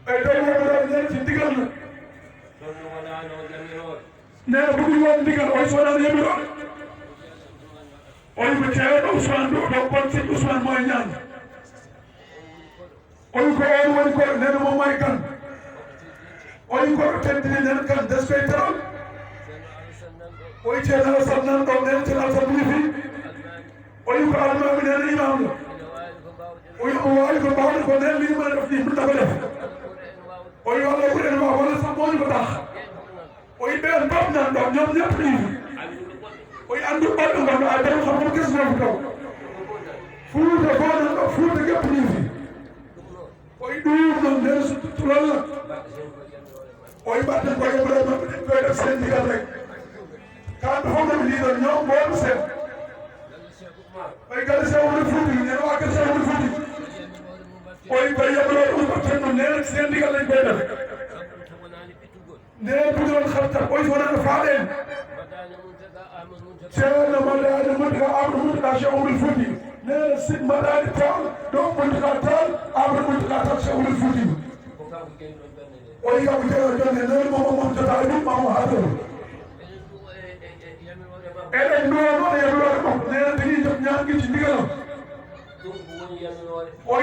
ay doon mo daal ñaan ci ndigal la nee na bëgg woon ndigal oy so daan yëmi woon oy ko ceeɗo Ousmane ɗo kon sëñ Ousmane mooy ñaan oy ko on woni ko nee na moom mooy kan oy ko tentini nen kan des koy teral oy ceerno Alassane nan ɗo nee na ceerno Alassane mi fi oy ko almami nee na imam la oy o wawi ko mbawde ko nden limane def ni ɗum dafa def oy Allah ɓuuri en ma walla sax mooni ko tax oy ɓen bab nan ɗo ñoom ñëpp ɗivi oy andu ɓaɗɗo ngam a daw xam xam kesnofu taw Fuuta fo nan ɗo Fuuta gépp ɗivi oy ɗum noon nden lolla oy mbatten koye Ibrahima ɗin koye def sen ndigal rek kamɓe fof noɓe ndiɗon ñoom mboɗo sen oy galle sewre Fuuti nen wa galle sewre Fuuti oy koye yeɓroɗo ɗum batten ɗum nen sen ndigal lañ koye def nden buɗon harta oy wonano faaɗen ceerno Madani Mountaga Amadou Mountaga Cheikh Oumar Fouti nena Sid Madani Tall ɗo Mountaga Tall Amadou Mountaga Tall Cheikh Oumar Fouti oy kam jeeɗo jonde nen momo mom jotare ɗum mamo haadoro eɗen duwa noon yeɓrode mom nena tigi joom ñamguiji ndigalam